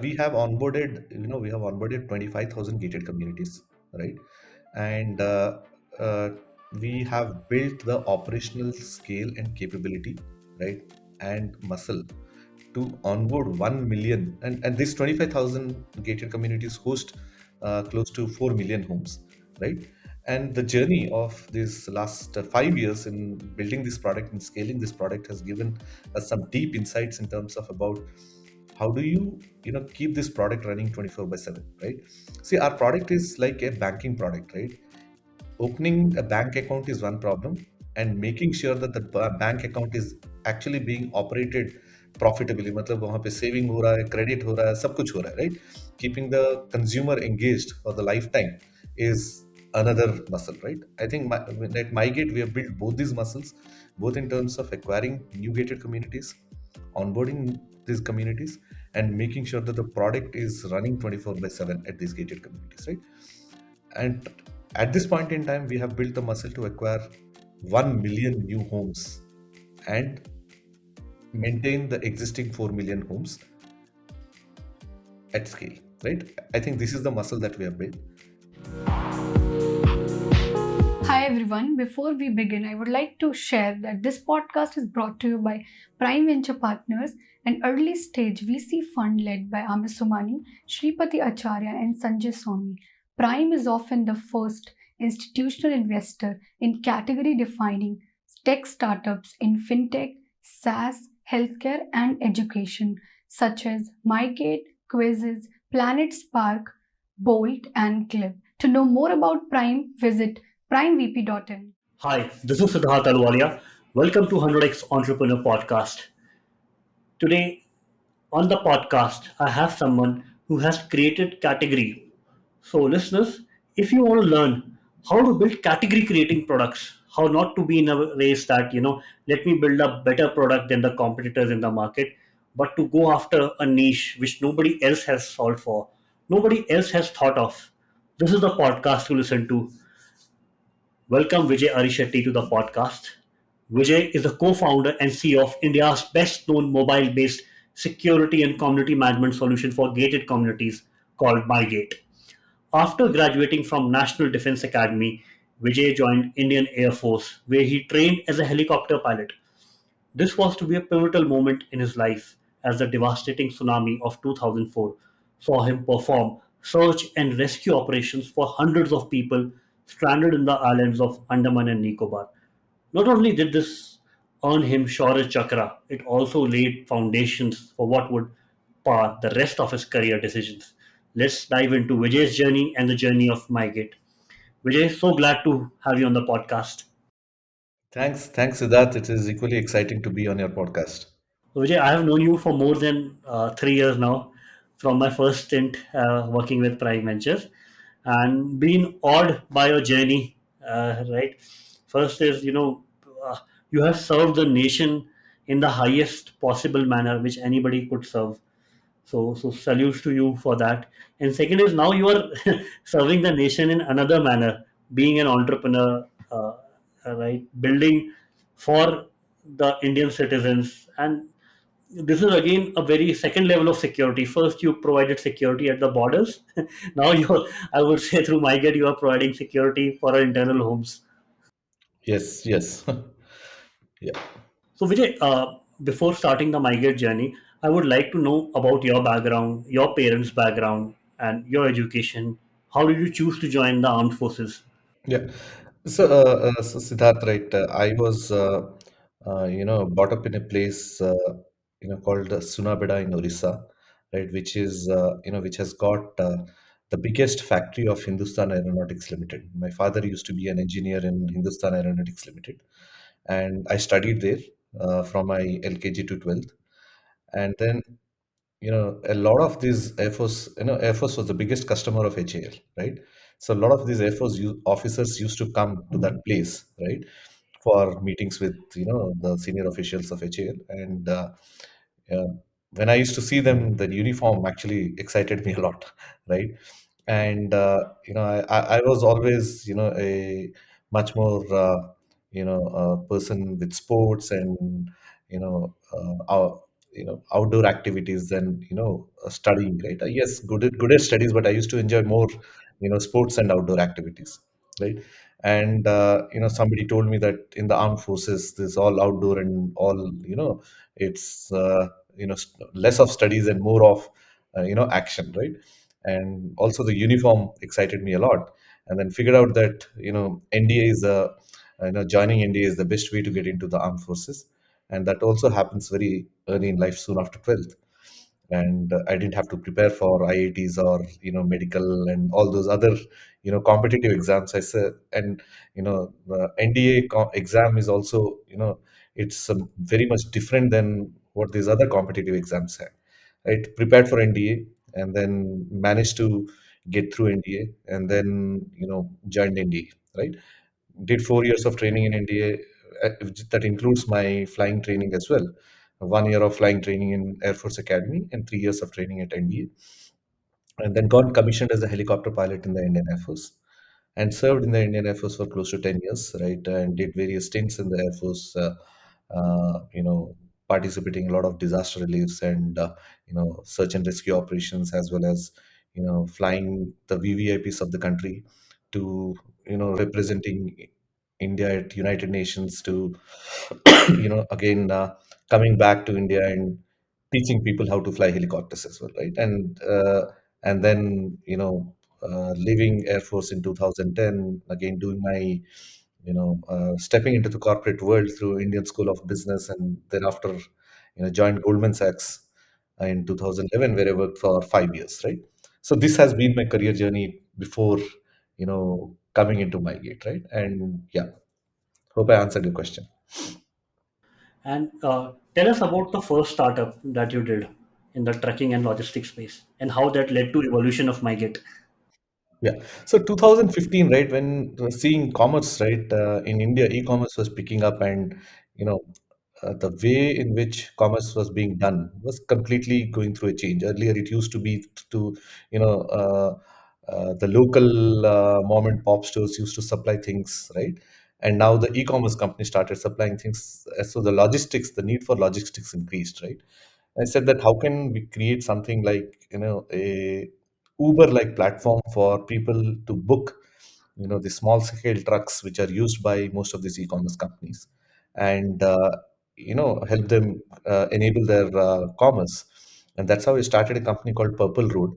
We have onboarded 25,000 gated communities, right? And we have built the operational scale and capability, right, and muscle to onboard 1 million. And these 25,000 gated communities host close to 4 million homes, right? And the journey of these last 5 years in building this product and scaling this product has given us some deep insights in terms of about how do you keep this product running 24 by 7, right? See, our product is like a banking product, right? Opening a bank account is one problem, and making sure that the bank account is actually being operated profitably, मतलब वहाँ पे saving हो रहा है, credit हो रहा है, सब कुछ हो रहा है, right? Keeping the consumer engaged for the lifetime is another muscle, right? I think at MyGate we have built both these muscles, both in terms of acquiring new gated communities, onboarding these communities, and making sure that the product is running 24 by 7 at these gated communities, right? And at this point in time, we have built the muscle to acquire 1 million new homes and maintain the existing 4 million homes at scale, right? I think this is the muscle that we have built. Hi everyone. Before we begin, I would like to share that this podcast is brought to you by Prime Venture Partners, an early stage VC fund led by Amit Somani, Shripati Acharya, and Sanjay Swami. Prime is often the first institutional investor in category defining tech startups in fintech, SaaS, healthcare, and education, such as MyGate, Quizzes, Planet Spark, Bolt, and Clip. To know more about Prime, visit primevp.in. Hi, this is Siddharth Alwalia. Welcome to 100x Entrepreneur Podcast. Today on the podcast, I have someone who has created category. So, listeners, if you want to learn how to build category creating products, how not to be in a race that, let me build a better product than the competitors in the market, but to go after a niche which nobody else has solved for, nobody else has thought of. This is the podcast to listen to. Welcome Vijay Arisetty to the podcast. Vijay is the co-founder and CEO of India's best-known mobile-based security and community management solution for gated communities called MyGate. After graduating from National Defense Academy, Vijay joined Indian Air Force, where he trained as a helicopter pilot. This was to be a pivotal moment in his life as the devastating tsunami of 2004 saw him perform search and rescue operations for hundreds of people stranded in the islands of Andaman and Nicobar. Not only did this earn him Shaurya Chakra, it also laid foundations for what would power the rest of his career decisions. Let's dive into Vijay's journey and the journey of MyGate. Vijay, so glad to have you on the podcast. Thanks, Siddharth. It is equally exciting to be on your podcast. Vijay, I have known you for more than 3 years now, from my first stint working with Prime Ventures, and been awed by your journey. Right, first is uh, you have served the nation in the highest possible manner which anybody could serve. So salutes to you for that. And second is now you are serving the nation in another manner, being an entrepreneur, right, building for the Indian citizens. And this is again a very second level of security. First, you provided security at the borders. Now you, I would say, through MyGet, you are providing security for our internal homes. Yes, yes. Yeah. So, Vijay, before starting the MyGet journey, I would like to know about your background, your parents' background, and your education. How did you choose to join the armed forces? Yeah. So Siddharth, right? I was, brought up in a place, called Sunabeda in Orissa, right? Which is, which has got the biggest factory of Hindustan Aeronautics Limited. My father used to be an engineer in Hindustan Aeronautics Limited, and I studied there from my LKG to 12th. And then a lot of these Air Force, Air Force was the biggest customer of HAL, right? So a lot of these Air Force officers used to come to that place, right, for meetings with, the senior officials of HAL. And uh, when I used to see them, the uniform actually excited me a lot, right? And I was always, a much more, person with sports and, you know, outdoor activities than studying, right? Yes, good at studies, but I used to enjoy more sports and outdoor activities, right? And somebody told me that in the armed forces this all outdoor and all, it's less of studies and more of action, right? And also the uniform excited me a lot, and then figured out that NDA is a joining NDA is the best way to get into the armed forces, and that also happens very early in life, soon after 12th. And I didn't have to prepare for IITs or medical and all those other competitive exams. I said, and the NDA exam is also it's very much different than what these other competitive exams have. Right, prepared for NDA and then managed to get through NDA and then joined NDA. Right, did 4 years of training in India. That includes my flying training as well. 1 year of flying training in Air Force Academy and 3 years of training at NDA, and then got commissioned as a helicopter pilot in the Indian Air Force, and served in the Indian Air Force for close to 10 years, right? And did various stints in the Air Force, participating in a lot of disaster reliefs and, search and rescue operations, as well as, flying the VVIPs of the country to, representing India at United Nations to, again, coming back to India and teaching people how to fly helicopters as well, right? And then leaving Air Force in 2010, again doing my stepping into the corporate world through Indian School of Business, and thereafter joined Goldman Sachs in 2011, where I worked for 5 years, right? So this has been my career journey before coming into MyGate, right? And yeah, hope I answered your question. And tell us about the first startup that you did in the trucking and logistics space and how that led to evolution of MyGate. Yeah. So 2015, right, when seeing commerce, right, in India, e-commerce was picking up, and you know, the way in which commerce was being done was completely going through a change. Earlier, it used to be to, the local mom and pop stores used to supply things, right? And now the e-commerce company started supplying things. So the logistics, the need for logistics increased, right? I said that how can we create something like a Uber-like platform for people to book the small scale trucks which are used by most of these e-commerce companies, and help them enable their commerce. And that's how I started a company called PurpleRoad.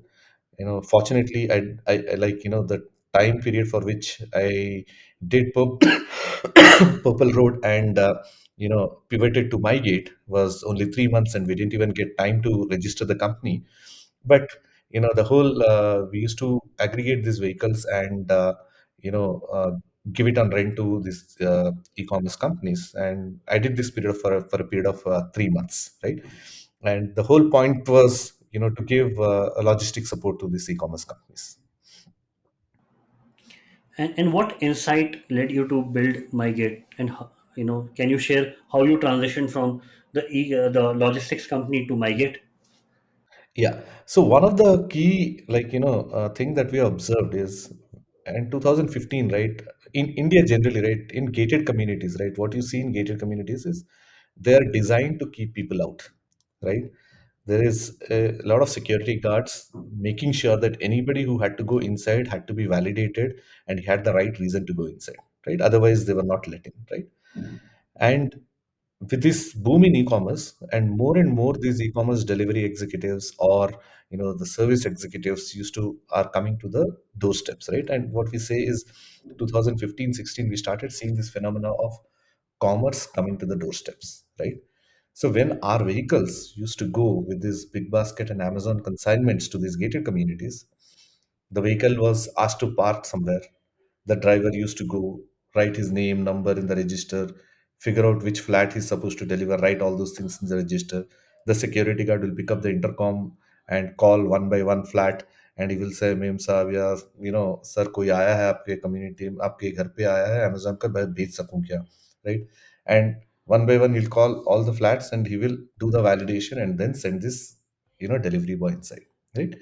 Fortunately, I like the time period for which I did Purple Road and pivoted to MyGate was only 3 months, and we didn't even get time to register the company. But the whole we used to aggregate these vehicles and you know uh, give it on rent to these e-commerce companies, and I did this period for a period of 3 months, right? And the whole point was to give a logistic support to these e-commerce companies. And what insight led you to build MyGate? And can you share how you transitioned from the logistics company to MyGate? Yeah. So one of the key, thing that we observed is in 2015, right? In India generally, right? In gated communities, right? What you see in gated communities is they are designed to keep people out, right? There is a lot of security guards making sure that anybody who had to go inside had to be validated and he had the right reason to go inside, right? Otherwise, they were not let in, right? And with this boom in e-commerce, and more these e-commerce delivery executives or the service executives are coming to the doorsteps, right? And what we say is 2015-16 we started seeing this phenomena of commerce coming to the doorsteps, right? So when our vehicles used to go with this big basket and Amazon consignments to these gated communities, the vehicle was asked to park somewhere. The driver used to go, write his name, number in the register, figure out which flat he's supposed to deliver, write all those things in the register. The security guard will pick up the intercom and call one by one flat, and he will say, "ma'am साहब या sir कोई आया है आपके community में, आपके घर पे आया है अमेजोन का, मैं भेज सकूं क्या?" Right? And one by one he'll call all the flats and he will do the validation and then send this delivery boy inside, right?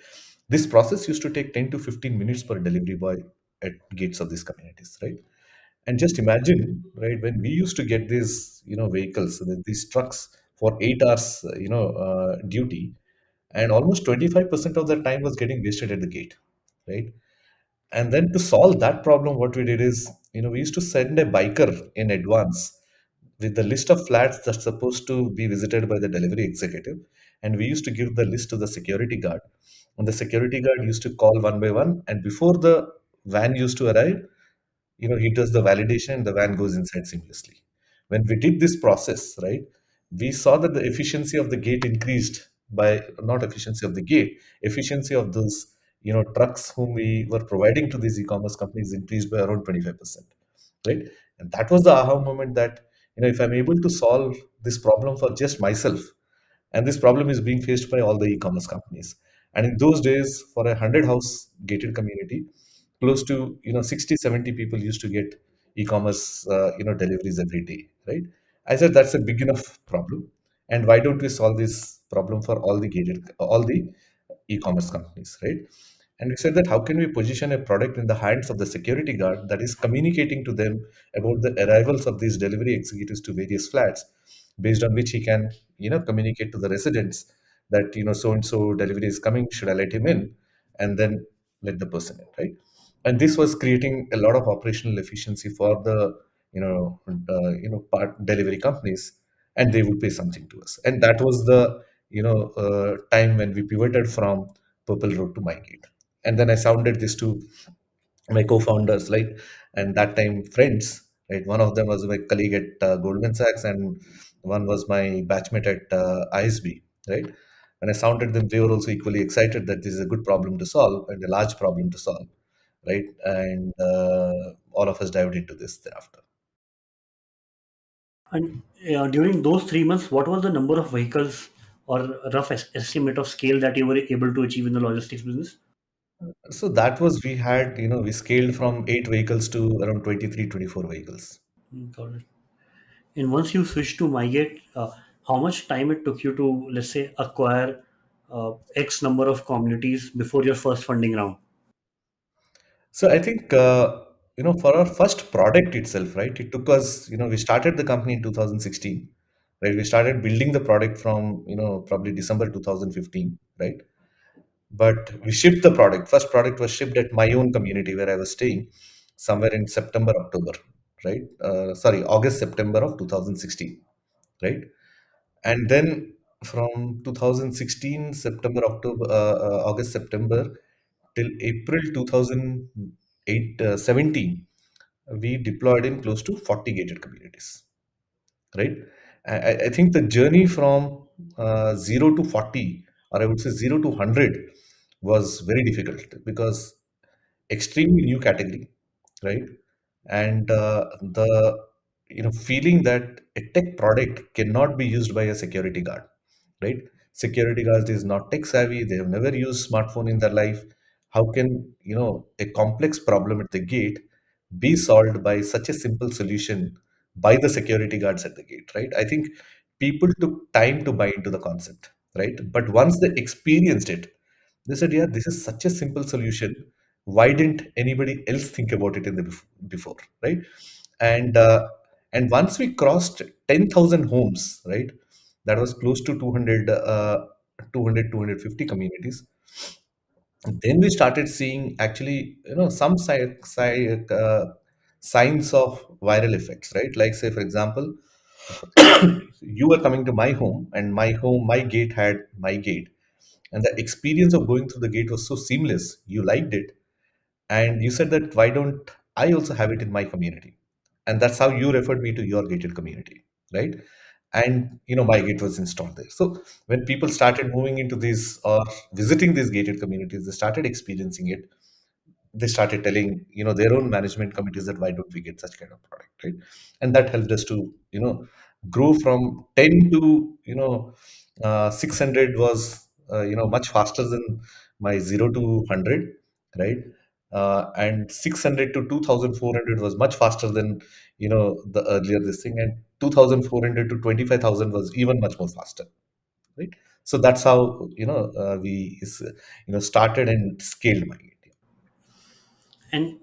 This process used to take 10 to 15 minutes per delivery boy at gates of these communities, right? And just imagine, right, when we used to get these vehicles, these trucks for 8 hours, duty, and almost 25% of the time was getting wasted at the gate, right? And then to solve that problem, what we did is, we used to send a biker in advance with the list of flats that's supposed to be visited by the delivery executive. And we used to give the list to the security guard. And the security guard used to call one by one. And before the van used to arrive, he does the validation and the van goes inside seamlessly. When we did this process, right, we saw that the efficiency of the gate increased by, not efficiency of the gate, efficiency of those, trucks whom we were providing to these e-commerce companies increased by around 25%, right? And that was the aha moment that, if I'm able to solve this problem for just myself, and this problem is being faced by all the e-commerce companies. And in those days, for a 100 house gated community, close to 60 70 people used to get e-commerce deliveries every day, right? I said that's a big enough problem, and why don't we solve this problem for all the e-commerce companies, right? And we said that how can we position a product in the hands of the security guard that is communicating to them about the arrivals of these delivery executives to various flats, based on which he can communicate to the residents that so and so delivery is coming, should I let him in, and then let the person in, right? And this was creating a lot of operational efficiency for the part delivery companies, and they would pay something to us. And that was the time when we pivoted from PurpleRoad to MyGate. And then I sounded this to my co-founders, like, and that time friends, right? One of them was my colleague at Goldman Sachs, and one was my batchmate at ISB, right? And I sounded them; they were also equally excited that this is a good problem to solve and a large problem to solve, right? And all of us dived into this thereafter. And during those 3 months, what was the number of vehicles or rough estimate of scale that you were able to achieve in the logistics business? So that was, we had, we scaled from 8 vehicles to around 23, 24 vehicles. Got it. And once you switched to MyGate, how much time it took you to, let's say, acquire X number of communities before your first funding round? So I think, for our first product itself, right, it took us, we started the company in 2016, right? We started building the product from, probably December 2015, right? But we shipped the product. First product was shipped at my own community where I was staying somewhere in September, October, right? Sorry, August, September of 2016, right? And then from 2016, September, October, August, September till April 2008, 17, we deployed in close to 40 gated communities, right? I think the journey from 0 to 40, or I would say 0 to 100, was very difficult because extremely new category, right? And the feeling that a tech product cannot be used by a security guard, right? Security guard is not tech savvy, they have never used smartphone in their life. How can a complex problem at the gate be solved by such a simple solution by the security guards at the gate, right? I think people took time to buy into the concept, right? But once they experienced it, they said, yeah, this is such a simple solution, why didn't anybody else think about it in the before, right? And once we crossed 10,000 homes, right, that was close to 200, 250 communities. Then we started seeing actually, some signs of viral effects, right? Like, say, for example, you were coming to my home, and my gate had my gate, and the experience of going through the gate was so seamless. You liked it, and you said that why don't I also have it in my community? And that's how you referred me to your gated community, right? And my gate was installed there. So when people started moving into these or visiting these gated communities, they started experiencing it. They started telling their own management committees that why don't we get such kind of product, right? And that helped us to grow from 10 to 600 was much faster than my 0 to 100, right? And 600 to 2400 was much faster than the earlier this thing, and 2400 to 25,000 was even much more faster, right? So that's how we started and scaled my. And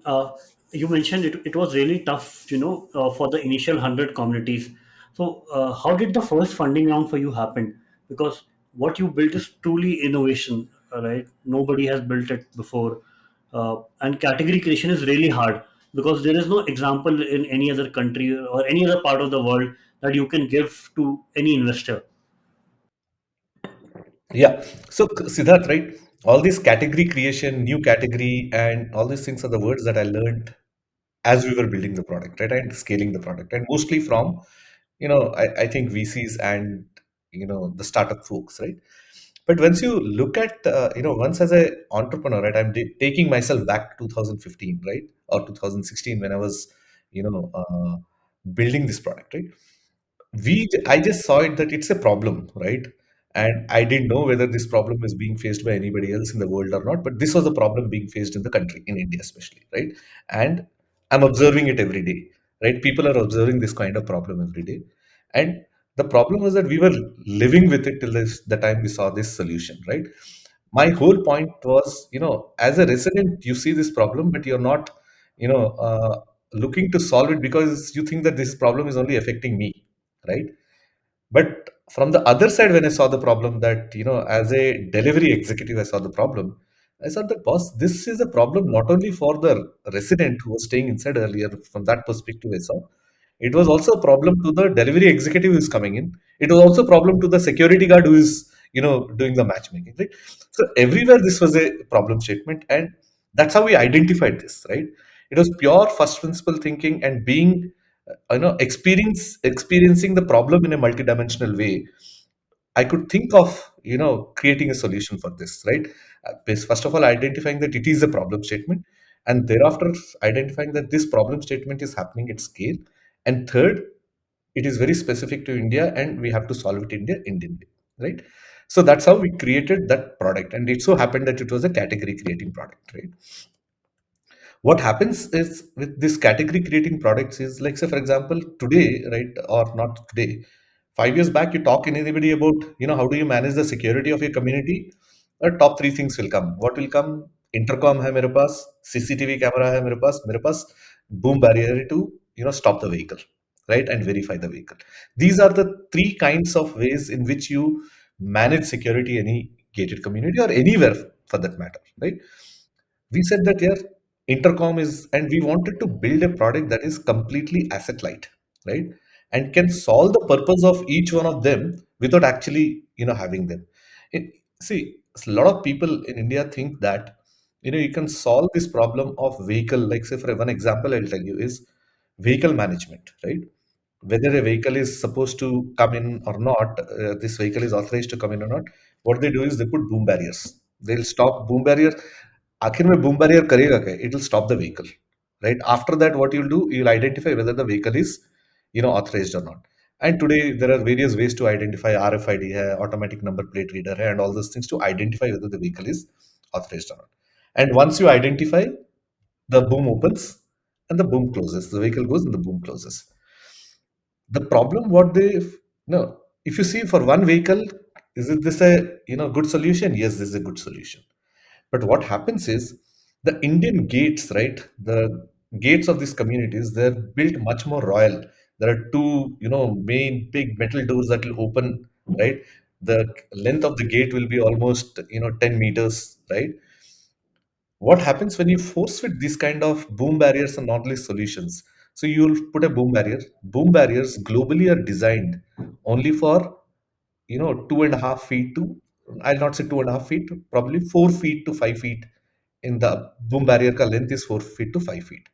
you mentioned it was really tough, for the initial 100 communities. So, how did the first funding round for you happen? Because what you built is truly innovation, right? Nobody has built it before, and category creation is really hard because there is no example in any other country or any other part of the world that you can give to any investor. Yeah. So, Siddharth, right? All this category creation, new category, and all these things are the words that I learned as we were building the product, right? And scaling the product. And mostly from, I think VCs and, the startup folks, right? But once you look at, once as a entrepreneur, right? I'm taking myself back to 2015, right? Or 2016 when I was, building this product, right? I just saw it that it's a problem, right? And I didn't know whether this problem is being faced by anybody else in the world or not, but this was a problem being faced in the country, in India especially, right? And I'm observing it every day, right? People are observing this kind of problem every day. And the problem was that we were living with it till the time we saw this solution, right? My whole point was, as a resident, you see this problem, but you're not, looking to solve it because you think that this problem is only affecting me, right? But from the other side, when I saw the problem, that, as a delivery executive, I saw the problem. I thought that, boss, this is a problem not only for the resident who was staying inside earlier. From that perspective, I saw it was also a problem to the delivery executive who is coming in. It was also a problem to the security guard who is, doing the matchmaking, right? So everywhere this was a problem statement, and that's how we identified this, right? It was pure first principle thinking and being, experiencing the problem in a multidimensional way. I could think of, creating a solution for this, right? First of all, identifying that it is a problem statement, and thereafter identifying that this problem statement is happening at scale, and third, it is very specific to India, and we have to solve it in the Indian way, right? So that's how we created that product, and it so happened that it was a category creating product, right? What happens is with this category creating products is, like, say for example, today, right, or not today, 5 years back, you talk in anybody about, how do you manage the security of your community, top three things will come. What will come? Intercom hai mere paas, CCTV camera hai mere paas, boom barrier to, stop the vehicle, right, and verify the vehicle. These are the three kinds of ways in which you manage security any gated community or anywhere for that matter, right? We said that, yeah, intercom is, and we wanted to build a product that is completely asset light, right, and can solve the purpose of each one of them without actually, having them. it, See, a lot of people in India think that, you can solve this problem of vehicle, like, say for one example I'll tell you is vehicle management, right? Whether a vehicle is supposed to come in or not, this vehicle is authorized to come in or not, what they do is they put boom barriers. They'll stop boom barrier. आखिर में boom barrier करेगा क्या? It will stop the vehicle, right? After that, what you'll do, you'll identify whether the vehicle is, authorized or not. And today there are various ways to identify. RFID hai, automatic number plate reader hai, and all those things to identify whether the vehicle is authorized or not. And once you identify, the boom opens and the boom closes. The vehicle goes and the boom closes. The problem what they no, if you see for one vehicle, is it this a, good solution? Yes, this is a good solution. But what happens is the Indian gates, right, the gates of these communities, they're built much more royal. There are two, main big metal doors that will open, right? The length of the gate will be almost, 10 meters, right? What happens when you force fit these kind of boom barriers and not solutions? So you'll put a boom barrier. Boom barriers globally are designed only for, 2.5 feet to, I'll not say 2.5 feet, probably 4 feet to 5 feet. In the boom barrier ka length is 4 feet to 5 feet,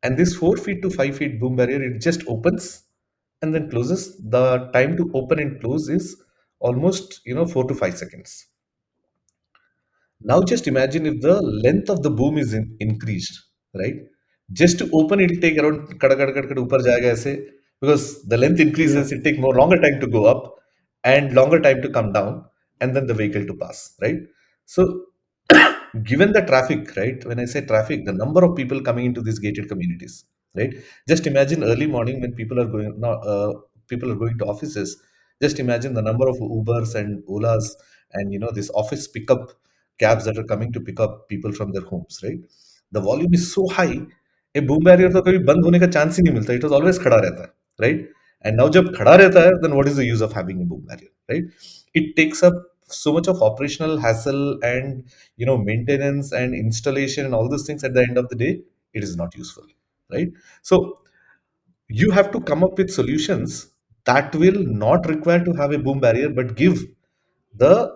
and this 4 feet to 5 feet boom barrier, it just opens and then closes. The time to open and close is almost, 4 to 5 seconds. Now just imagine if the length of the boom is increased, right? Just to open it will take around kada kada kada kada upar jayega aise, because the length Yeah. increases, it take more longer time to go up and longer time to come down, and then the vehicle to pass, right? So given the traffic, right? When I say traffic, the number of people coming into these gated communities, right? Just imagine early morning when people are going, no, people are going to offices. Just imagine the number of Ubers and Olas and, this office pickup cabs that are coming to pick up people from their homes, right? The volume is so high, a boom barrier तो कभी बंद होने का chance ही नहीं मिलता. It was always खड़ा रहता है, right? And now जब खड़ा रहता है, then what is the use of having a boom barrier, right? It takes up so much of operational hassle and maintenance and installation and all those things. At the end of the day, it is not useful, right? So you have to come up with solutions that will not require to have a boom barrier but give the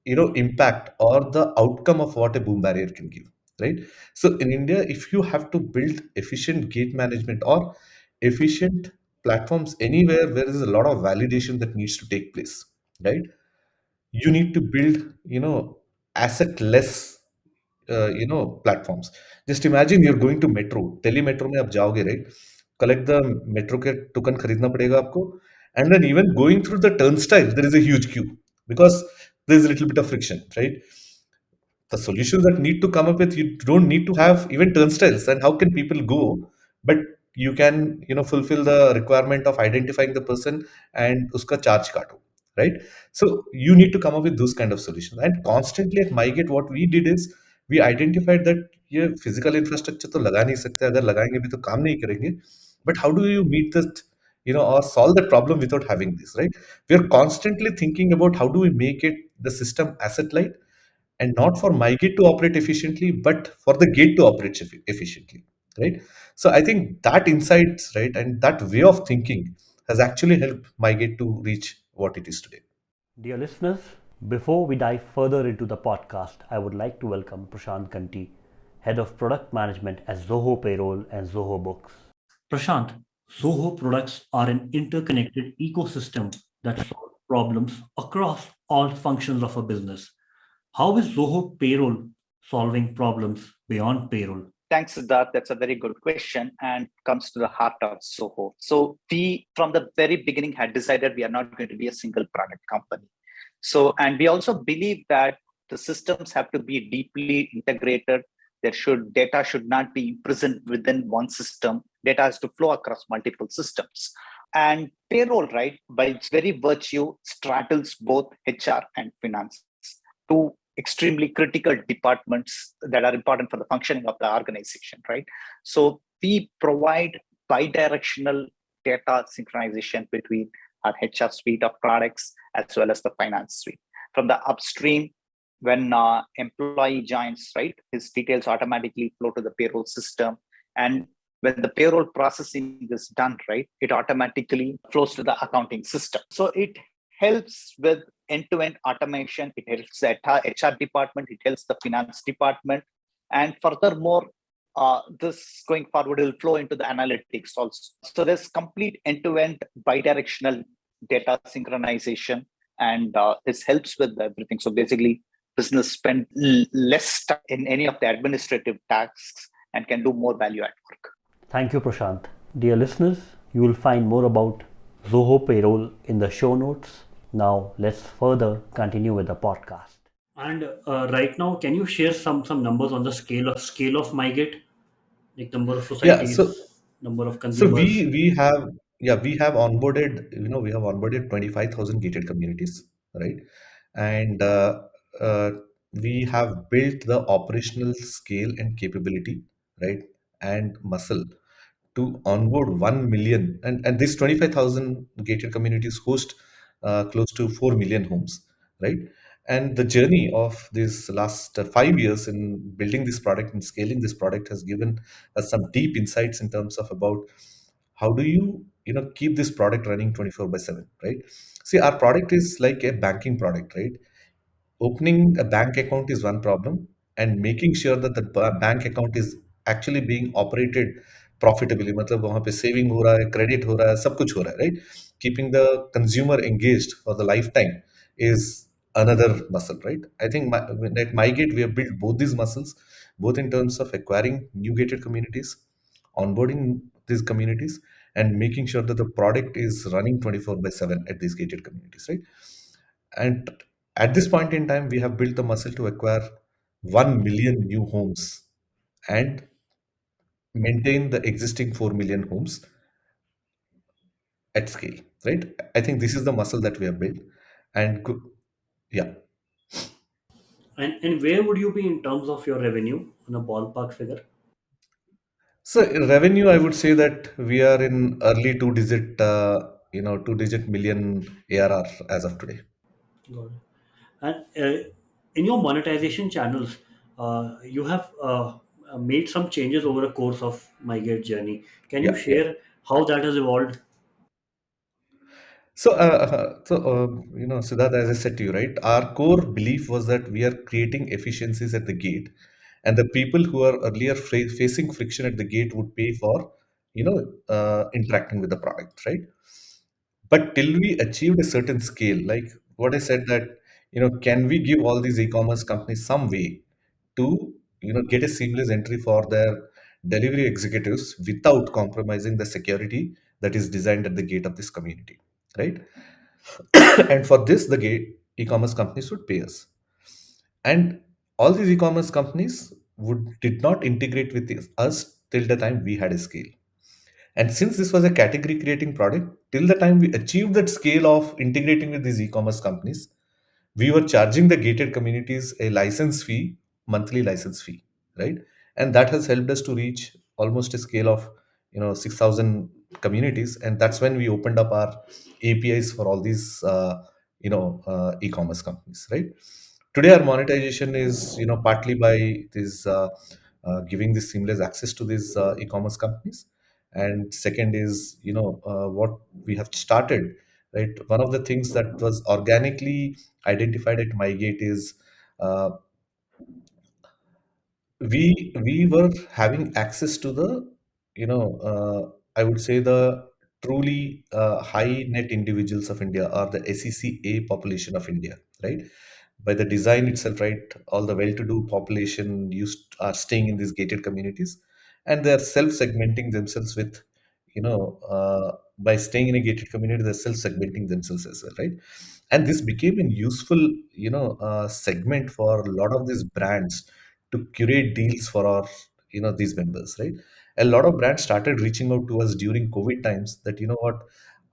impact or the outcome of what a boom barrier can give, right? So in India, if you have to build efficient gate management or efficient platforms anywhere where there is a lot of validation that needs to take place, right, you need to build asset less platforms. Just imagine you're going to metro, Delhi metro में आप जाओगे, right? Collect the metro के token खरीदना पड़ेगा आपको, and then even going through the turnstile there is a huge queue because there is a little bit of friction, right? The solutions that need to come up with, you don't need to have even turnstiles. And how can people go, but you can fulfill the requirement of identifying the person and uska charge kato, right? So you need to come up with those kind of solutions. And constantly at MyGate, what we did is we identified that ये physical infrastructure तो लगा नहीं सकते, अगर लगाएंगे भी तो काम नहीं करेंगे, but how do you meet that, or solve that problem without having this, right? We are constantly thinking about how do we make it the system asset light, and not for MyGate to operate efficiently, but for the gate to operate efficiently, right? So I think that insights, right, and that way of thinking has actually helped MyGate to reach what it is today. Dear listeners, before we dive further into the podcast, I would like to welcome Prashant Ganti, Head of Product Management at Zoho Payroll and Zoho Books. Prashant, Zoho products are an interconnected ecosystem that solve problems across all functions of a business. How is Zoho Payroll solving problems beyond payroll? Thanks, Siddharth. That's a very good question and comes to the heart of Zoho. So we, from the very beginning, had decided we are not going to be a single product company. So, and we also believe that the systems have to be deeply integrated. Data should not be imprisoned within one system. Data has to flow across multiple systems. And payroll, right, by its very virtue, straddles both HR and finance, two extremely critical departments that are important for the functioning of the organization, right? So we provide bi-directional data synchronization between our HR suite of products as well as the finance suite. From the upstream, when employee joins, right, his details automatically flow to the payroll system. And when the payroll processing is done, right, it automatically flows to the accounting system. So it helps with end-to-end automation. It helps the HR department, it helps the finance department. And furthermore, this going forward will flow into the analytics also. So there's complete end-to-end bi-directional data synchronization, and this helps with everything. So basically, business spend less time in any of the administrative tasks and can do more value at work. Thank you, Prashant. Dear listeners, you will find more about Zoho Payroll in the show notes. Now let's further continue with the podcast. And right now, can you share some numbers on the scale of MyGate, like number of Yeah, societies, so number of so consumers? we have onboarded, 25,000 gated communities, right? And uh, we have built the operational scale and capability, right, and muscle to onboard 1 million, and this 25,000 gated communities host close to 4 million homes, right? And the journey of this last 5 years in building this product and scaling this product has given us some deep insights in terms of about how do you keep this product running 24 by 7, right? See, our product is like a banking product, right? Opening a bank account is one problem, and making sure that the bank account is actually being operated profitably, मतलब वहाँ पे saving हो रहा है, credit हो रहा है, सब कुछ हो रहा है, right? Keeping the consumer engaged for the lifetime is another muscle, right? I think at MyGate we have built both these muscles, both in terms of acquiring new gated communities, onboarding these communities, and making sure that the product is running 24 by 7 at these gated communities, right? And at this point in time, we have built the muscle to acquire 1 million new homes and maintain the existing 4 million homes at scale, right? I think this is the muscle that we have built. And yeah. And where would you be in terms of your revenue on a ballpark figure? So revenue, I would say that we are in early two digit. two-digit million ARR as of today. Got it. And in your monetization channels, you have made some changes over the course of MyGate journey. Can you Yeah, yeah. share how that has evolved? Siddharth, as I said to you, right, our core belief was that we are creating efficiencies at the gate, and the people who are earlier facing friction at the gate would pay for, interacting with the product, right? But till we achieved a certain scale, like what I said that, can we give all these e-commerce companies some way to, get a seamless entry for their delivery executives without compromising the security that is designed at the gate of this community, right? And for this, the gate e-commerce companies would pay us. And all these e-commerce companies would did not integrate with us till the time we had a scale. And since this was a category creating product, till the time we achieved that scale of integrating with these e-commerce companies, we were charging the gated communities a license fee, monthly license fee, right? And that has helped us to reach almost a scale of 6,000 communities, and that's when we opened up our APIs for all these e-commerce companies, right? Today our monetization is partly by this giving this seamless access to these e-commerce companies, and second is what we have started, right? One of the things that was organically identified at MyGate is uh, we were having access to the I would say the truly high net individuals of India, or the SECA population of India, right? By the design itself, right? All the well-to-do population used are staying in these gated communities, and they are self-segmenting themselves with, by staying in a gated community, they're self-segmenting themselves as well, right? And this became a useful, segment for a lot of these brands to curate deals for our, these members, right? A lot of brands started reaching out to us during COVID times that, what,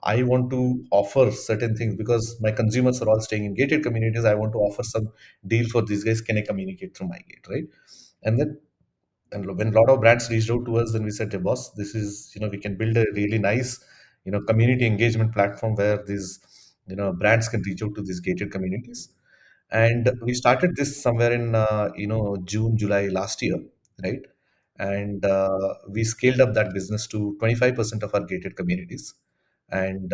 I want to offer certain things because my consumers are all staying in gated communities. I want to offer some deal for these guys. Can I communicate through my gate, right? And then, and when a lot of brands reached out to us, then we said, hey, boss, this is, we can build a really nice, community engagement platform where these, brands can reach out to these gated communities. And we started this somewhere in, June, July last year, right? And we scaled up that business to 25% of our gated communities. And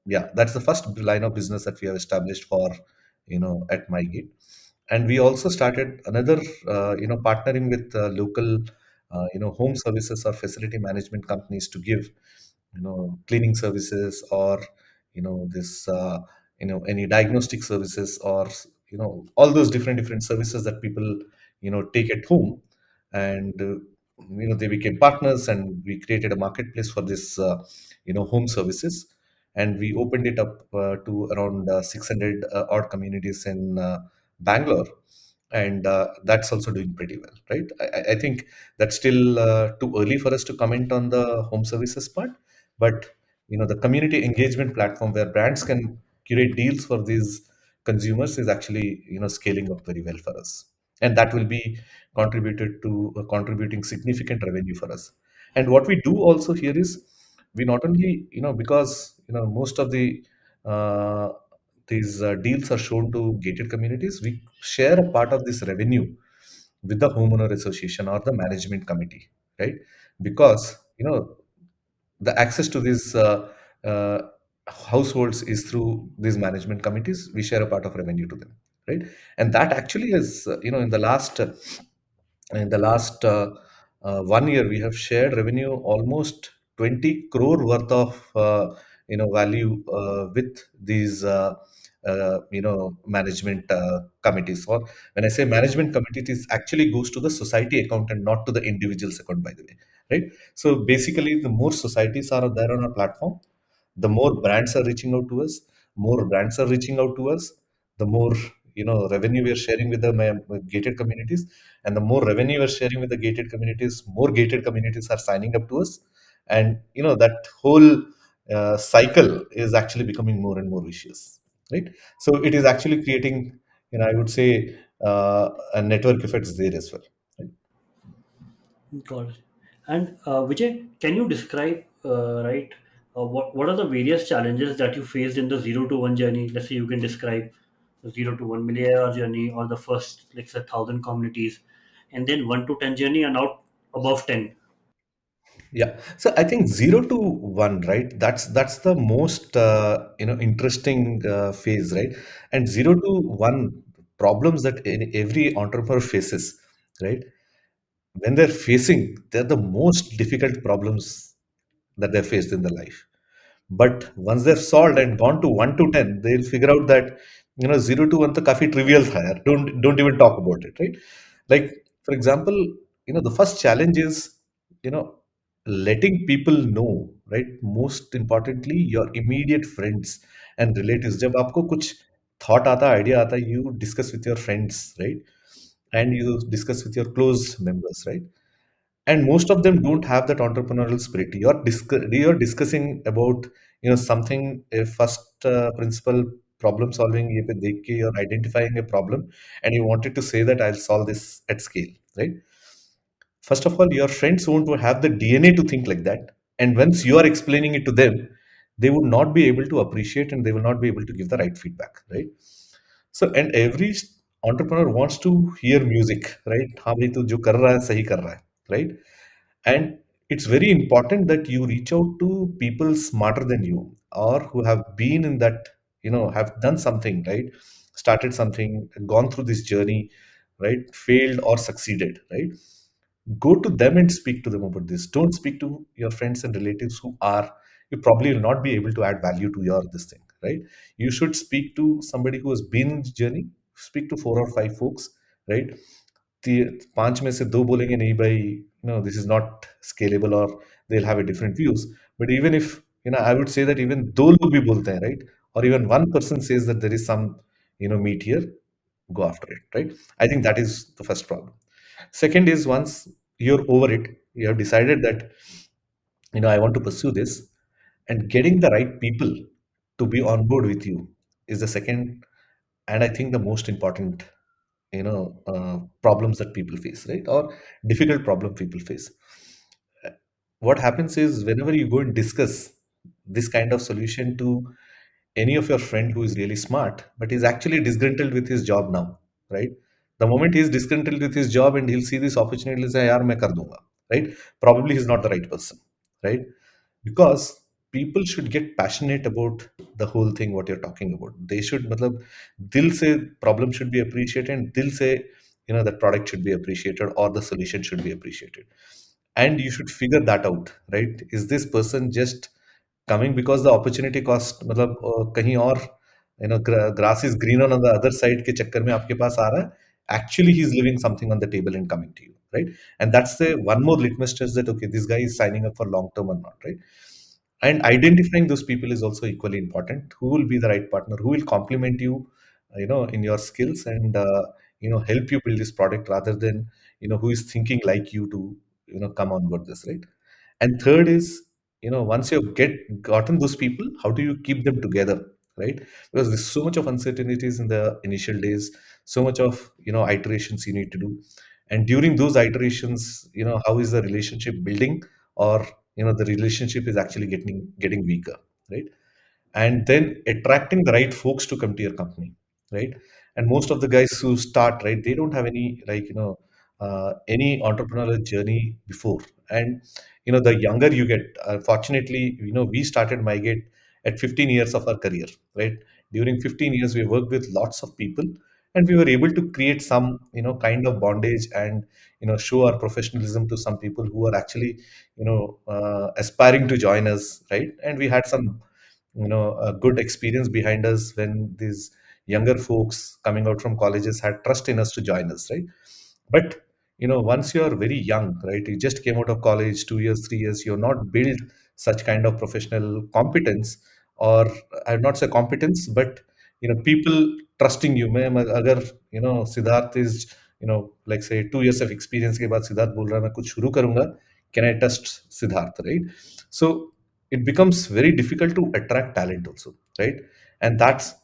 yeah, that's the first line of business that we have established for, at MyGate. And we also started another, partnering with local, home services or facility management companies to give, cleaning services, or this any diagnostic services, or all those different services that people take at home. And they became partners, and we created a marketplace for this home services, and we opened it up to around 600 odd communities in Bangalore. And that's also doing pretty well, right? I think that's still too early for us to comment on the home services part, but the community engagement platform where brands can curate deals for these consumers is actually scaling up very well for us, and that will be contributed to contributing significant revenue for us. And what we do also here is, we not only, because most of the uh, these deals are shown to gated communities, we share a part of this revenue with the homeowner association or the management committee, right? Because the access to these households is through these management committees. We share a part of revenue to them, right? And that actually is, in the last 1 year, we have shared revenue almost 20 crore worth of value with these management committees. Or when I say management committees, it actually goes to the society account and not to the individual's account, by the way, right? So basically, the more societies are there on our platform, the more brands are reaching out to us. More brands are reaching out to us, the more revenue we are sharing with the gated communities, and the more revenue we are sharing with the gated communities, more gated communities are signing up to us, and that whole cycle is actually becoming more and more vicious, right? So it is actually creating, I would say, a network effects there as well. Right? Got it. And Vijay, can you describe, right? What are the various challenges that you faced in the 0 to 1 journey? Let's say you can describe the 0 to 1 million journey, or the first, like, say, 1,000 communities, and then 1 to 10 journey, and out above 10. Yeah. So I think 0 to 1, right? That's the most interesting phase, right? And 0 to 1 problems that every entrepreneur faces, right? When they're the most difficult problems that they're faced in their life. But once they've solved and gone to 1 to 10, they'll figure out that 0 to 1 to काफी trivial था यार. Don't even talk about it, right? Like for example, the first challenge is you know letting people know, right? Most importantly, your immediate friends and relatives. जब आपको कुछ thought आता, idea आता, you discuss with your friends, right? And you discuss with your close members, right? And most of them don't have that entrepreneurial spirit. You're discussing about something, a first principle problem solving, ये पे देख के you're identifying a problem and you wanted to say that I'll solve this at scale, right? First of all, your friends won't have the DNA to think like that, and once you are explaining it to them, they would not be able to appreciate and they will not be able to give the right feedback, right? So and every entrepreneur wants to hear music, right? हाँ भाई, तू जो कर रहा है सही कर रहा है, right? And it's very important that you reach out to people smarter than you, or who have been in that, have done something, right? Started something, gone through this journey, right? Failed or succeeded, right? Go to them and speak to them about this. Don't speak to your friends and relatives who are, you probably will not be able to add value to your this thing, right? You should speak to somebody who has been in the journey. Speak to 4 or 5 folks, right? पांच में से दो बोलेंगे नहीं भाई, this is not scalable, or they'll have a different views. But even if, I would say that even दो लोग भी बोलते हैं, right? Or even one person says that there is some, meat here, go after it, right? I think that is the first problem. Second is, once you're over it, you have decided that, I want to pursue this, and getting the right people to be on board with you is the second, and I think the most important, problems that people face, right? Or difficult problem people face. What happens is, whenever you go and discuss this kind of solution to any of your friend who is really smart but is actually disgruntled with his job now, right? The moment he is disgruntled with his job and he'll see this opportunity, he'll say, yaar, main kar dunga, right? Probably he's not the right person, right? Because people should get passionate about the whole thing what you're talking about. They should, matlab, dil se problem should be appreciated, and dil se, that product should be appreciated, or the solution should be appreciated. And you should figure that out, right? Is this person just coming because the opportunity cost, मतलब कहीं और, grass is greener on the other side के चक्कर में आपके पास आ रहा है? Actually he is leaving something on the table and coming to you, right? And that's the one more litmus test that, okay, this guy is signing up for long term or not, right? And identifying those people is also equally important. Who will be the right partner? Who will complement you, in your skills, and help you build this product, rather than, who is thinking like you to, come on board this, right? And third is, once you've gotten those people, how do you keep them together, right? Because there's so much of uncertainties in the initial days, so much of, iterations you need to do. And during those iterations, how is the relationship building, or the relationship is actually getting weaker, right? And then attracting the right folks to come to your company, right? And most of the guys who start, right, they don't have any, like, any entrepreneurial journey before. And the younger you get, fortunately, we started MyGate at 15 years of our career, right? During 15 years we worked with lots of people, and we were able to create some, kind of bondage, and show our professionalism to some people who are actually, aspiring to join us, right? And we had some, a good experience behind us, when these younger folks coming out from colleges had trust in us to join us, right? But once you are very young, right, you just came out of college, 2 years, 3 years, you're not built such kind of professional competence, or I would not say competence, but people trusting you. मैं अगर, Siddharth is, like say 2 years of experience के बाद सिद्धार्थ बोल रहा है मैं कुछ शुरू करूंगा, can I trust Siddharth, right? So it becomes very difficult to attract talent also, right? And that's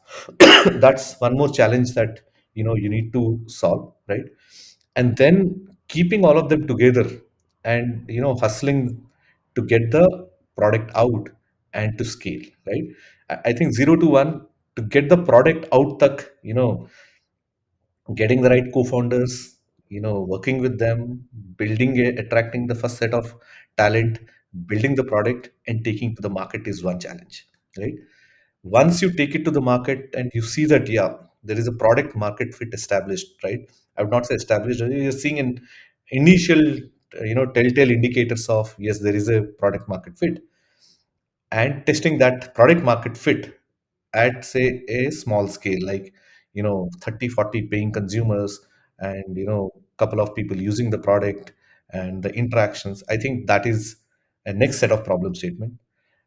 that's one more challenge that, you need to solve, right? And then keeping all of them together, and hustling to get the product out, and to scale, right? I think 0 to 1, to get the product out tak, getting the right co-founders, working with them, attracting the first set of talent, building the product and taking to the market is one challenge, right? Once you take it to the market and you see that, yeah, there is a product market fit established, right? I would not say established, you're seeing in initial, telltale indicators of, yes, there is a product market fit, and testing that product market fit at, say, a small scale, like 30 40 paying consumers, and couple of people using the product, and the interactions. I think that is a next set of problem statement.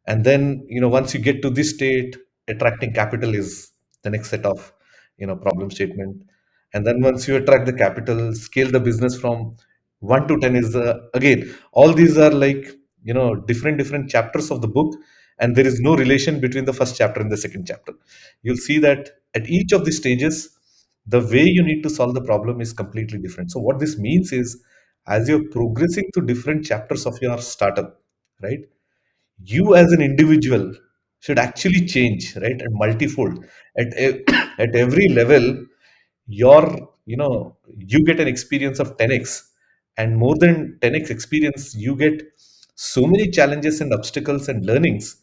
And then, once you get to this state, attracting capital is the next set of problem statement. And then once you attract the capital, scale the business from 1 to 10 is the, again, all these are like different chapters of the book, and there is no relation between the first chapter and the second chapter. You'll see that at each of the stages, the way you need to solve the problem is completely different. So what this means is, as you're progressing through different chapters of your startup, right, you as an individual should actually change, right, and multifold at every level. Your you get an experience of 10x, and more than 10x experience, you get so many challenges and obstacles and learnings,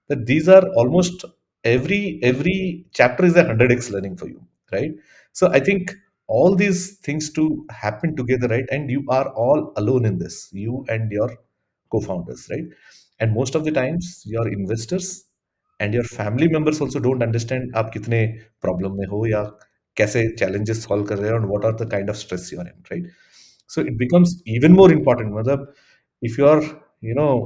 that these are almost every chapter is a 100x learning for you, right? So I think all these things to happen together, right, and you are all alone in this, you and your co-founders, right? And most of the times your investors and your family members also don't understand आप कितने problem में हो, या कैसे challenges solve कर रहे हो, and what are the kind of stress you are in, right? So it becomes even more important, मतलब, if you are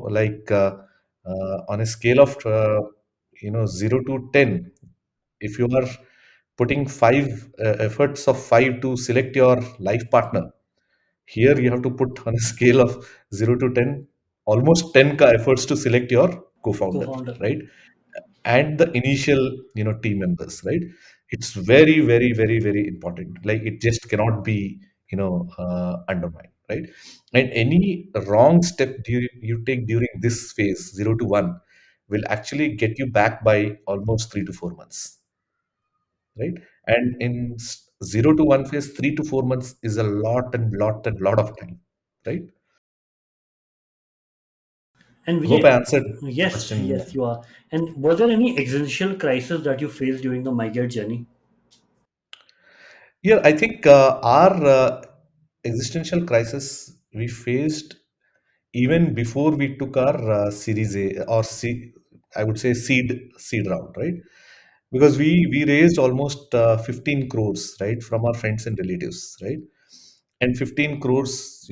like on a scale of 0 to 10, if you are putting five efforts of 5 to select your life partner, here you have to put on a scale of 0 to 10 almost 10 ka efforts to select your co-founder, Co-founder. right? And the initial team members, right? It's very very very very important, like it just cannot be undermined, right? And any wrong step you take during this phase 0 to 1 will actually get you back by almost 3 to 4 months, right? And in 0 to 1 phase, 3 to 4 months is a lot of time, right? And Hope I Vijay, answered the yes, question. yes, you are. And was there any existential crisis that you faced during the MyGate journey? Yeah, I think our existential crisis we faced even before we took our Series A or C, I would say seed round, right? Because we raised almost 15 crores, right, from our friends and relatives, right? And 15 crores,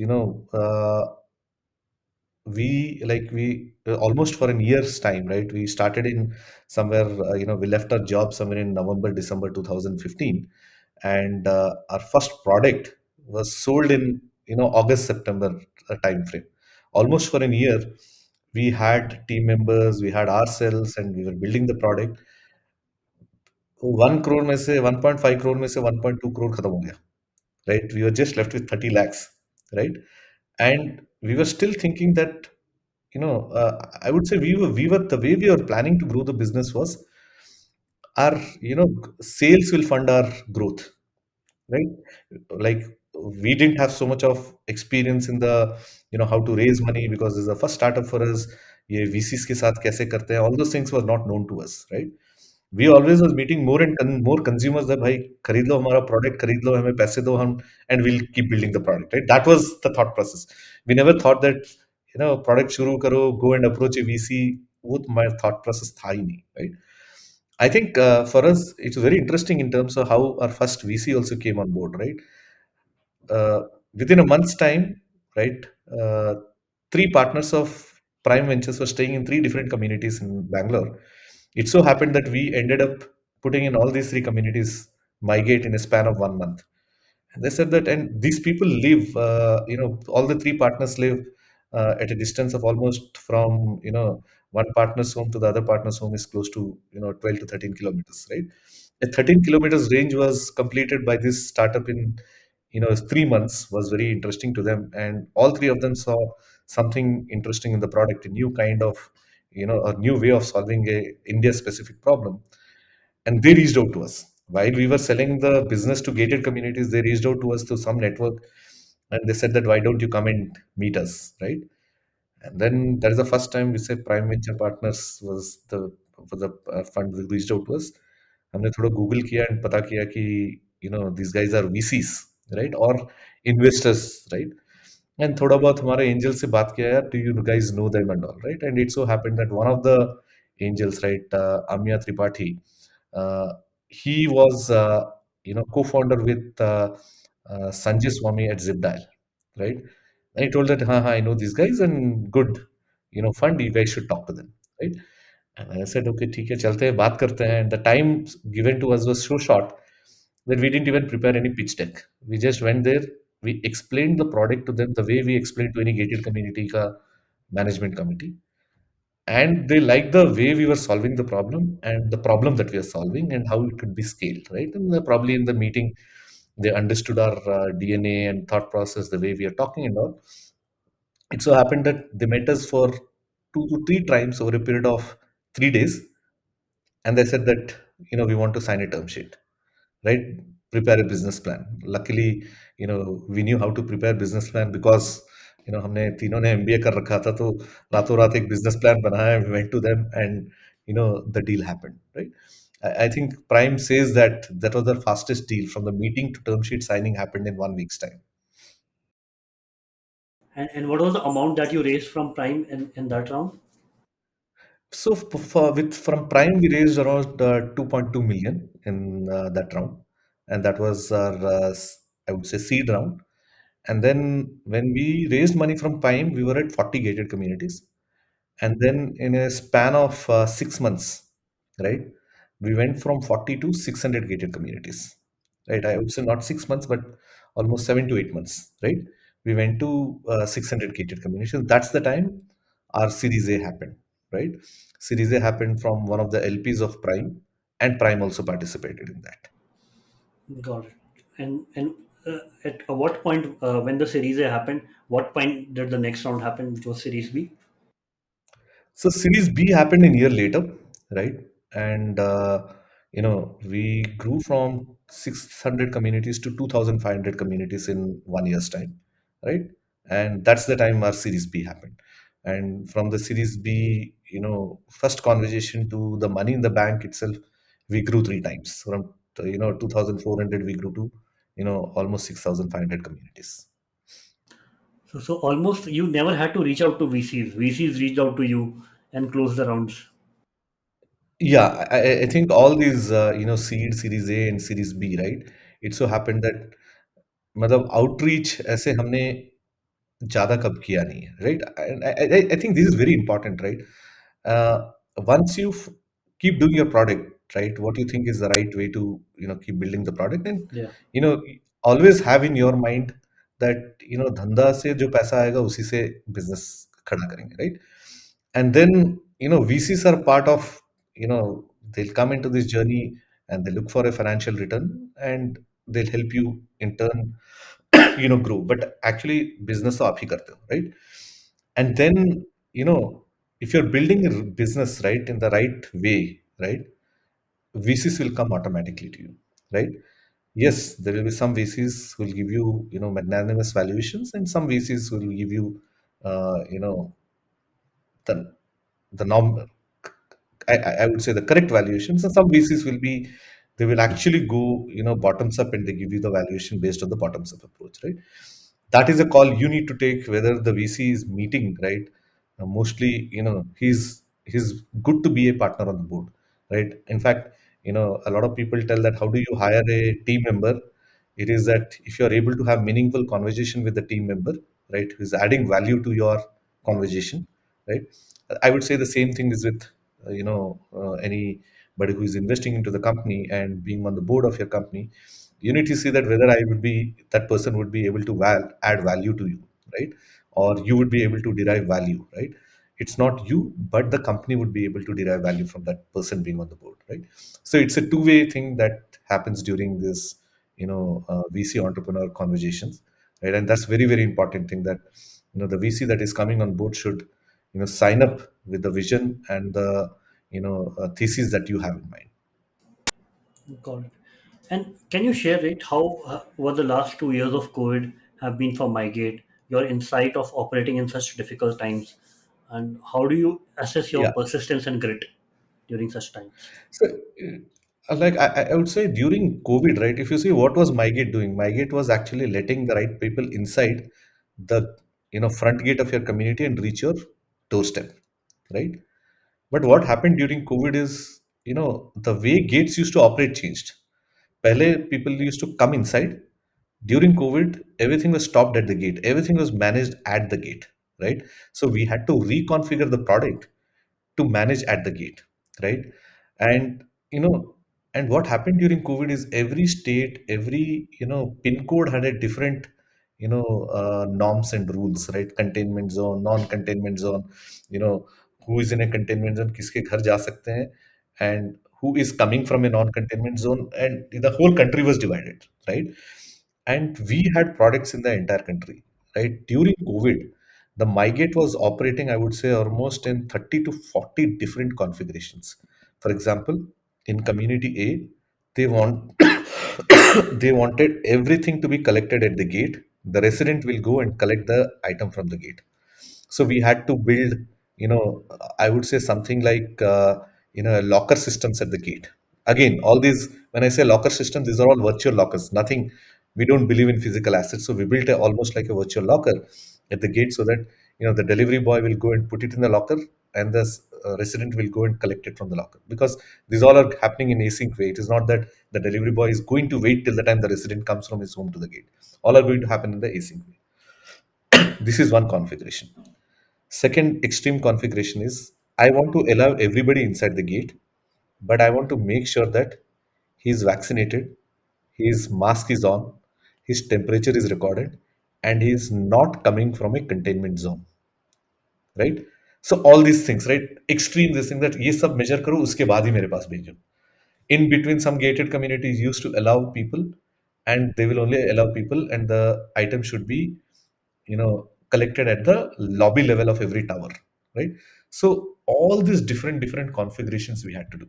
we almost for a year's time, right? We started in somewhere, we left our job somewhere in November December 2015, and our first product was sold in August September time frame. Almost for a year, we had team members, we had ourselves, and we were building the product. 1 crore में से 1.5 crore में से 1.2 crore खत्म हो गया, right? We were just left with 30 lakhs, right? And we were still thinking that, I would say we were the way we were planning to grow the business was our, sales will fund our growth, right? Like, we didn't have so much of experience in the, how to raise money, because this is the first startup for us. ये VCs के साथ कैसे करते हैं, all those things were not known to us, right? We always was meeting more and more consumers that, भाई खरीद लो हमारा product, खरीद लो हमें पैसे दो हम, and we'll keep building the product, right? That was the thought process. We never thought that product शुरू करो, go and approach a VC. वो my thought process था ही नहीं, right? I think for us it's very interesting in terms of how our first VC also came on board, right? uh, Within a month's time, right? Uh, Three partners of Prime Ventures were staying in three different communities in Bangalore. It so happened that we ended up putting in all these three communities MyGate in a span of 1 month. And they said that, and these people live, all the three partners live at a distance of almost from, one partner's home to the other partner's home is close to, 12 to 13 kilometers, right? A 13 kilometers range was completed by this startup in, 3 months, was very interesting to them. And all three of them saw something interesting in the product, a new kind of, a new way of solving a India specific problem. And they reached out to us while we were selling the business to gated communities. They reached out to us through some network, and they said that, why don't you come and meet us, right? And then that is the first time we say Prime Venture Partners was the fund who reached out to us. हमने थोड़ा Google किया and पता किया कि these guys are VCs, right, or investors, right? And थोड़ा बहुत हमारे angel से बात किया, यार, do you guys know them and all, right? And it so happened that one of the angels, right, Amya Tripathi, uh, he was co-founder with Sanjay Swami at Zipdial, right? And he told that, ha, I know these guys and good, fund, you guys should talk to them, right? And I said, okay, ठीक है, चलते हैं, बात करते हैं. And the time given to us was so short that we didn't even prepare any pitch deck. We just went there, we explained the product to them the way we explained to any gated community ka management committee. And they liked the way we were solving the problem and the problem that we are solving and how it could be scaled, right? And probably in the meeting, they understood our DNA and thought process, the way we are talking and all. It so happened that they met us for 2 to 3 times over a period of 3 days, and they said that, we want to sign a term sheet, right? Prepare a business plan. Luckily, we knew how to prepare business plan because हमने तीनों ने MBA कर रखा था, तो रातों रात एक business plan बनाया. We went to them, and the deal happened, right? I think Prime says that that was the fastest deal. From the meeting to term sheet signing happened in 1 week's time. And what was the amount that you raised from Prime in that round? So from Prime, we raised around 2.2 million in that round, and that was our I would say seed round. And then when we raised money from Prime, we were at 40 gated communities. And then in a span of 6 months, right, we went from 40 to 600 gated communities, right? I would say not 6 months, but almost 7 to 8 months, right? We went to 600 gated communities. That's the time our Series A happened, right? Series A happened from one of the LPs of Prime, and Prime also participated in that. Got it. And at what point, when the Series A happened, what point did the next round happen, which was Series B? So Series B happened a year later, right? And we grew from 600 communities to 2,500 communities in 1 year's time, right? And that's the time our Series B happened. And from the Series B, first conversation to the money in the bank itself, we grew 3 times. From 2,400, we grew to almost 6,500 communities. So almost you never had to reach out to VCs. VCs reached out to you and closed the rounds. Yeah, I think all these seed, Series A and Series B, right? It so happened that मतलब outreach ऐसे हमने ज़्यादा कब किया नहीं है, right? And I think this is very important, right? Once you keep doing your product, right, what you think is the right way to keep building the product, and Yeah. you know always have in your mind that धंधा से जो पैसा आएगा उसी से business खड़ा करेंगे, right? And then VCs are part of, they'll come into this journey and they look for a financial return, and they'll help you in turn grow. But actually business तो आप ही करते हो, right? And then you know if you're building a business right in the right way, right, VCs will come automatically to you, right? Yes, there will be some VCs who will give you magnanimous valuations, and some VCs will give you uh, you know the the norm I would say the correct valuations, and some VCs will be, they will actually go bottoms up, and they give you the valuation based on the bottoms up approach, right? That is a call you need to take whether the VC is meeting, right? Mostly he's good to be a partner on the board, right? In fact, a lot of people tell that, how do you hire a team member? It is that if you are able to have meaningful conversation with the team member, right, who is adding value to your conversation, right? I would say the same thing is with anybody who is investing into the company and being on the board of your company. You need to see that whether that person would be able to add value to you, right? Or you would be able to derive value, right? It's not you, but the company would be able to derive value from that person being on the board, right? So it's a two-way thing that happens during this VC entrepreneur conversations, right? And that's very, very important thing, that the VC that is coming on board should sign up with the vision and the thesis that you have in mind. Got it. And can you share it how what the last 2 years of COVID have been for MyGate? Your insight of operating in such difficult times, and how do you assess your Yeah. persistence and grit during such times? So, like I would say during COVID, right? If you see what was MyGate doing, MyGate was actually letting the right people inside the front gate of your community and reach your doorstep, right? But what happened during COVID is, the way gates used to operate changed. Pehle people used to come inside. During COVID, everything was stopped at the gate. Everything was managed at the gate, right? So we had to reconfigure the product to manage at the gate, right? And you know, and what happened during COVID is every state, every pin code had a different norms and rules, right? Containment zone, non-containment zone, you know, who is in a containment zone, किसके घर जा सकते हैं, and who is coming from a non-containment zone, and the whole country was divided, right? And we had products in the entire country, right? During COVID, the MyGate was operating, I would say, almost in 30 to 40 different configurations. For example, in community A, they want they wanted everything to be collected at the gate. The resident will go and collect the item from the gate. So we had to build, I would say something like locker systems at the gate. Again, all these, when I say locker systems, these are all virtual lockers. Nothing, we don't believe in physical assets, so we built almost like a virtual locker at the gate, so that the delivery boy will go and put it in the locker, and the resident will go and collect it from the locker, because these all are happening in async way. It is not that the delivery boy is going to wait till the time the resident comes from his home to the gate. All are going to happen in the async way. This is one configuration. Second extreme configuration is, I want to allow everybody inside the gate, but I want to make sure that he is vaccinated, his mask is on, his temperature is recorded, and he is not coming from a containment zone, right? So all these things, right? Extreme this thing, that ये सब measure करो उसके बाद ही मेरे पास भेजो. In between, some gated communities used to allow people, and they will only allow people, and the item should be collected at the lobby level of every tower, right? So all these different configurations we had to do,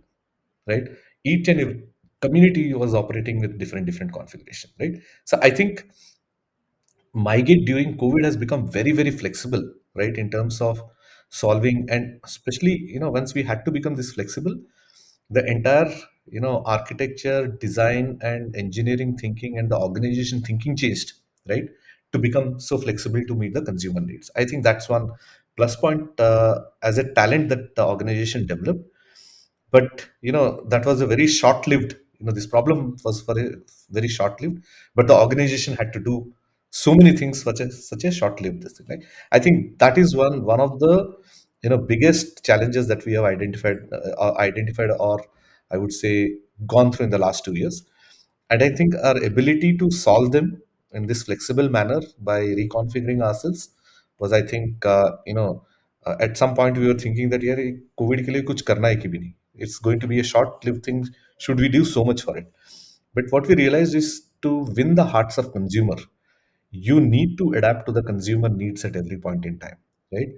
right? Each and every community was operating with different configuration, right? So I think MyGate during COVID has become very flexible, right, in terms of solving. And especially once we had to become this flexible, the entire architecture, design, and engineering thinking, and the organization thinking changed, right, to become so flexible to meet the consumer needs. I think that's one plus point, as a talent that the organization developed. But that was a very short lived, this problem was for a very short lived, but the organization had to do so many things, such a short lived this thing, right? I think that is one of the biggest challenges that we have identified, or I would say gone through in the last 2 years. And I think our ability to solve them in this flexible manner by reconfiguring ourselves was, I think, at some point we were thinking that, yeah, COVID के लिए कुछ करना है कि भी नहीं. It's going to be a short-lived thing. Should we do so much for it? But what we realized is, to win the hearts of consumer, you need to adapt to the consumer needs at every point in time, right?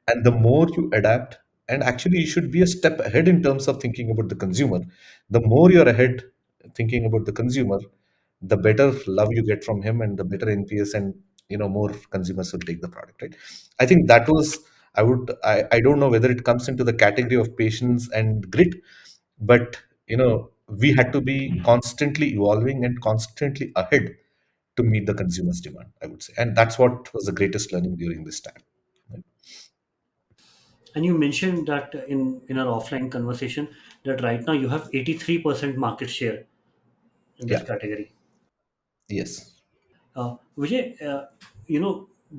And the more you adapt, and actually you should be a step ahead in terms of thinking about the consumer. The more you're ahead thinking about the consumer, the better love you get from him, and the better NPS, and more consumers will take the product, right? I think that was, I don't know whether it comes into the category of patience and grit, but we had to be constantly evolving and constantly ahead to meet the consumer's demand, I would say. And that's what was the greatest learning during this time, right? And you mentioned that in our offline conversation that right now you have 83% market share in this Yeah. category. Yes. Vijay,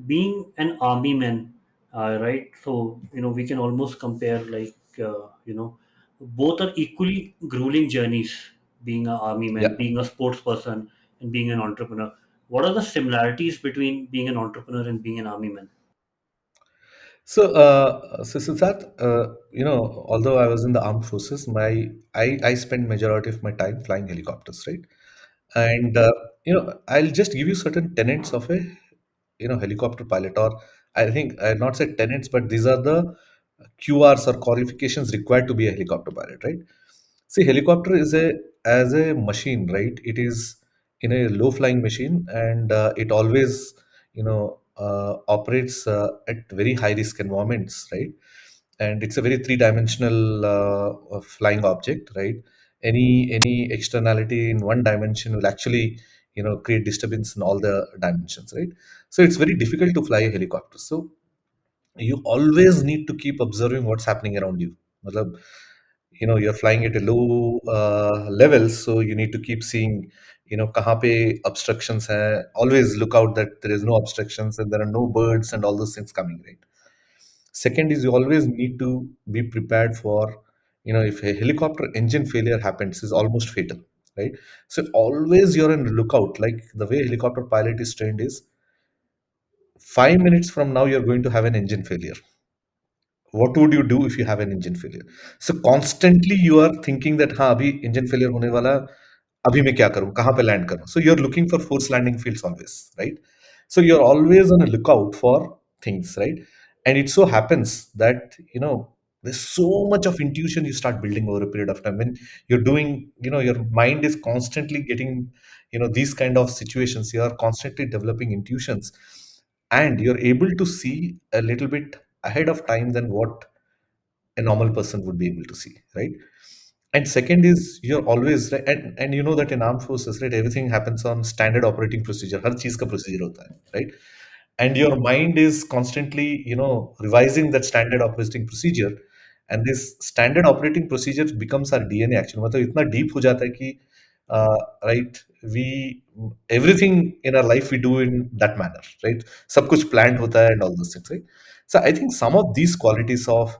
being an army man, right? So we can almost compare like both are equally grueling journeys. Being an army man, Yeah. being a sports person, and being an entrepreneur. What are the similarities between being an entrepreneur and being an army man? So Siddharth, although I was in the armed forces, I spent majority of my time flying helicopters, right? And I'll just give you certain tenets of a helicopter pilot, or I think I not said tenets, but these are the QRs or qualifications required to be a helicopter pilot, right? See, helicopter is a as a machine, right? It is in a low flying machine, and it always operates at very high risk environments, right? And it's a very three dimensional flying object, right? Any externality in one dimension will actually create disturbance in all the dimensions, right? So it's very difficult to fly a helicopter. So you always need to keep observing what's happening around you. Matlab, you're flying at a low level, so you need to keep seeing kahan pe obstructions hai. Always look out that there is no obstructions and there are no birds and all those things coming, right? Second is you always need to be prepared for, if a helicopter engine failure happens, is almost fatal, right? So always you're on lookout. Like the way helicopter pilot is trained is 5 minutes from now you're going to have an engine failure. What would you do if you have an engine failure? So constantly you are thinking that हाँ अभी engine failure होने वाला, अभी मैं क्या करूँ, कहाँ पे land करूँ? So you're looking for force landing fields always, right? So you're always on a lookout for things, right? And it so happens that there's so much of intuition you start building over a period of time when you're doing, your mind is constantly getting these kind of situations. You are constantly developing intuitions, and you're able to see a little bit ahead of time than what a normal person would be able to see, right? And second is you're always right, and you know that in armed forces, right, everything happens on standard operating procedure. हर चीज का procedure होता है, right? And your mind is constantly revising that standard operating procedure, and this standard operating procedure becomes our DNA actually. मतलब इतना deep हो जाता है कि right, we everything in our life we do in that manner, right? सब कुछ planned होता है and all those things, right? So I think some of these qualities of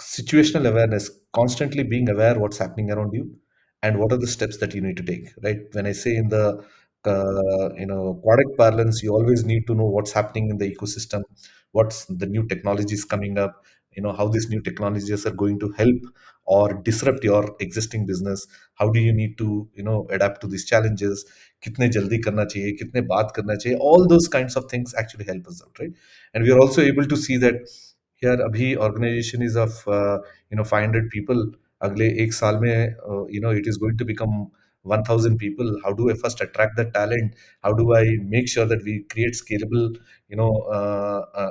situational awareness, constantly being aware what's happening around you and what are the steps that you need to take, right? When I say in the product parlance, you always need to know what's happening in the ecosystem, what's the new technologies coming up, how these new technologies are going to help or disrupt your existing business. How do you need to adapt to these challenges? कितने जल्दी करना चाहिए, कितने बात करना चाहिए, all those kinds of things actually help us out, right? And we are also able to see that here abhi organization is of 500 people. अगले एक साल में it is going to become 1000 people. How do I first attract the talent? How do I make sure that we create scalable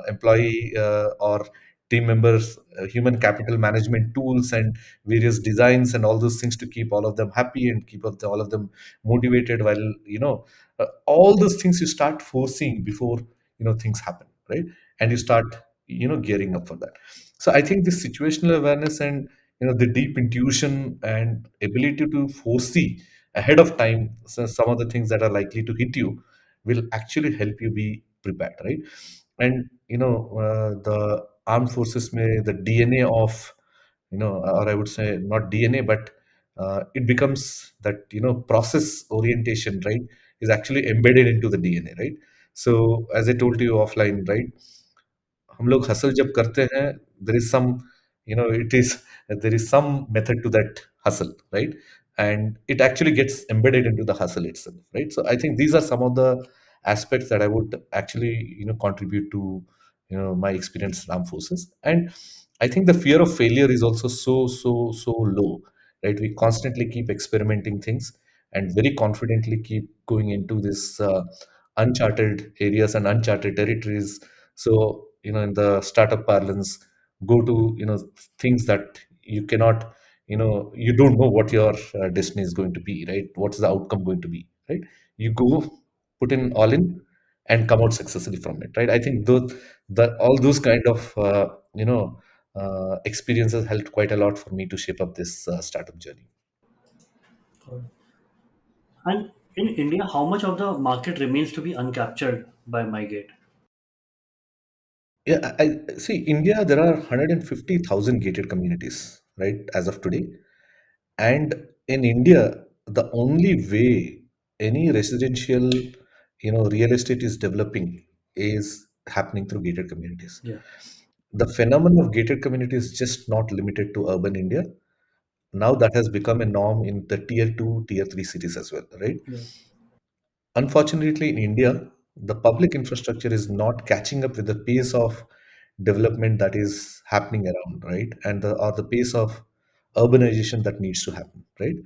employee or team members, human capital management tools and various designs and all those things to keep all of them happy and keep all of them motivated, while all those things you start foreseeing before things happen, right? And you start gearing up for that. So I think this situational awareness and the deep intuition and ability to foresee ahead of time some of the things that are likely to hit you will actually help you be prepared, right? And the armed forces may the DNA of or I would say not DNA, but it becomes that process orientation, right, is actually embedded into the DNA, right? So as I told you offline, right, हम लोग hustle जब करते हैं, there is some, it is there is some method to that hustle, right? And it actually gets embedded into the hustle itself, right? So I think these are some of the aspects that I would actually contribute to my experience in armed forces. And I think the fear of failure is also so low, right? We constantly keep experimenting things and very confidently keep going into this uncharted areas and uncharted territories. So in the startup parlance, go to things that you cannot, you don't know what your destiny is going to be, right? What's the outcome going to be, right? You go, put in all in, and come out successfully from it, right? I think those the all those kind of experiences helped quite a lot for me to shape up this startup journey. And in India, how much of the market remains to be uncaptured by MyGate? Yeah, I see. India, there are 150,000 gated communities, right, as of today. And in India, the only way any residential, real estate is developing is happening through gated communities. Yeah, The phenomenon of gated communities is just not limited to urban India. Now that has become a norm in the tier two, tier three cities as well, right? yeah, Unfortunately, in India, the public infrastructure is not catching up with the pace of development that is happening around, right? And the or the pace of urbanization that needs to happen, right?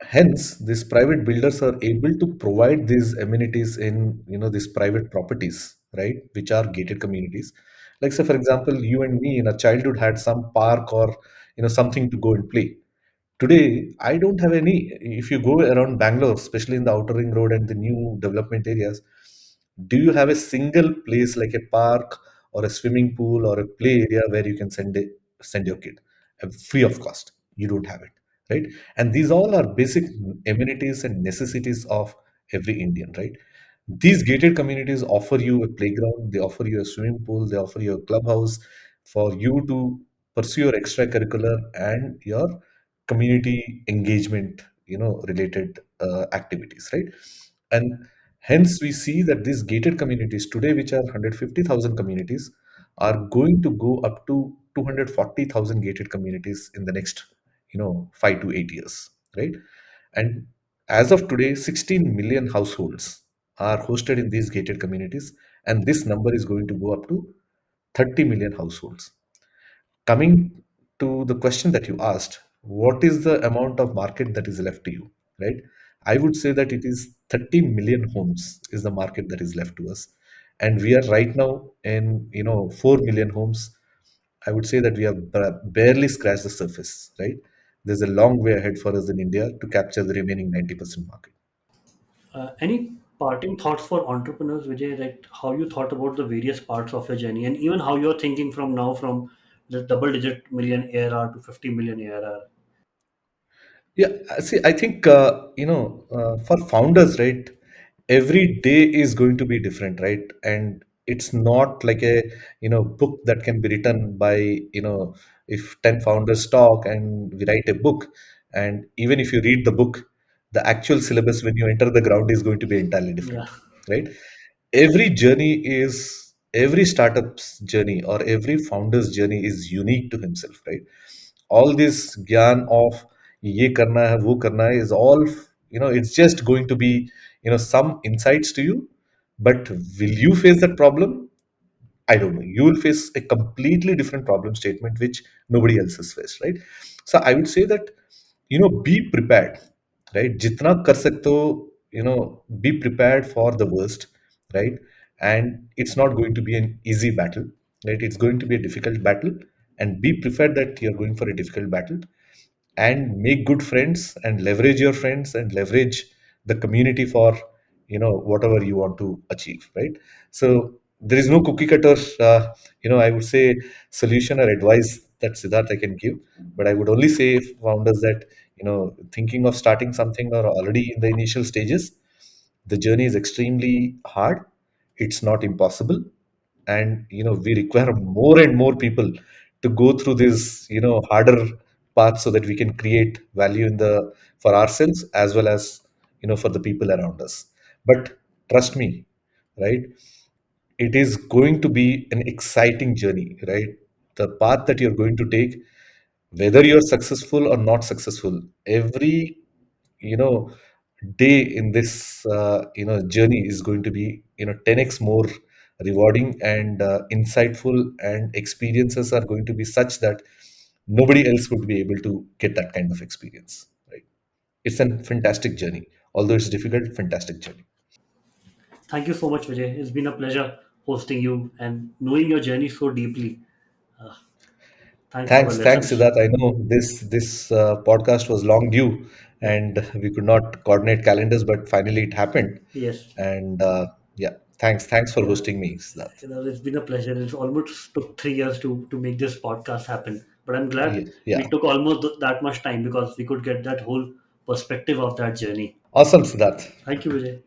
Hence, these private builders are able to provide these amenities in these private properties, right, which are gated communities. Like say, for example, you and me in our childhood had some park or something to go and play. Today, I don't have any. If you go around Bangalore, especially in the outer ring road and the new development areas, do you have a single place like a park or a swimming pool or a play area where you can send your kid free of cost? You don't have it, right? And these all are basic amenities and necessities of every Indian, right? These gated communities offer you a playground, they offer you a swimming pool, they offer you a clubhouse for you to pursue your extracurricular and your community engagement, related activities, right? And hence we see that these gated communities today, which are 150,000 communities, are going to go up to 240,000 gated communities in the next 5 to 8 years, right? And as of today, 16 million households are hosted in these gated communities, and this number is going to go up to 30 million households. Coming to the question that you asked, what is the amount of market that is left to you, right? I would say that it is 30 million homes is the market that is left to us. And we are right now in, 4 million homes. I would say that we have barely scratched the surface, right? There's a long way ahead for us in India to capture the remaining 90% market. Any parting thoughts for entrepreneurs, Vijay, that how you thought about the various parts of your journey and even how you're thinking from now from the double digit million ARR to 50 million ARR? Yeah, see, I think for founders, right, every day is going to be different, right? And it's not like a book that can be written by if 10 founders talk and we write a book, and even if you read the book, the actual syllabus when you enter the ground is going to be entirely Yeah. different, right? Every startup's journey or every founder's journey is unique to himself, right? All this gyan of ye karna hai wo karna hai is all, it's just going to be some insights to you, but will you face that problem? I don't know. You will face a completely different problem statement which nobody else has faced, right? So I would say that be prepared, right? Jitna kar sakte ho, be prepared for the worst, right? And it's not going to be an easy battle, right? It's going to be a difficult battle, and be prepared that you're going for a difficult battle, and make good friends and leverage your friends and leverage the community for whatever you want to achieve, right? So there is no cookie cutter I would say solution or advice that Siddharth I can give, but I would only say founders that thinking of starting something or already in the initial stages, the journey is extremely hard. It's not impossible, and we require more and more people to go through this harder path so that we can create value in the for ourselves as well as for the people around us. But trust me, right, it is going to be an exciting journey, right? The path that you're going to take, whether you're successful or not successful, every you know day in this journey is going to be 10x more rewarding and insightful, and experiences are going to be such that nobody else would be able to get that kind of experience, right? It's a fantastic journey, although it's difficult. Fantastic journey. Thank you so much, Vijay. It's been a pleasure hosting you and knowing your journey so deeply. Uh, Thanks for the Thanks, lessons. Siddharth. I know this podcast was long due, Yeah. and we could not coordinate calendars, but finally it happened. Yes. And yeah, thanks for Yeah. hosting me, Siddharth. It's been a pleasure. It's almost took 3 years to make this podcast happen, but I'm glad Yeah, we took almost that much time because we could get that whole perspective of that journey. awesome, Siddharth. Thank you, Vijay.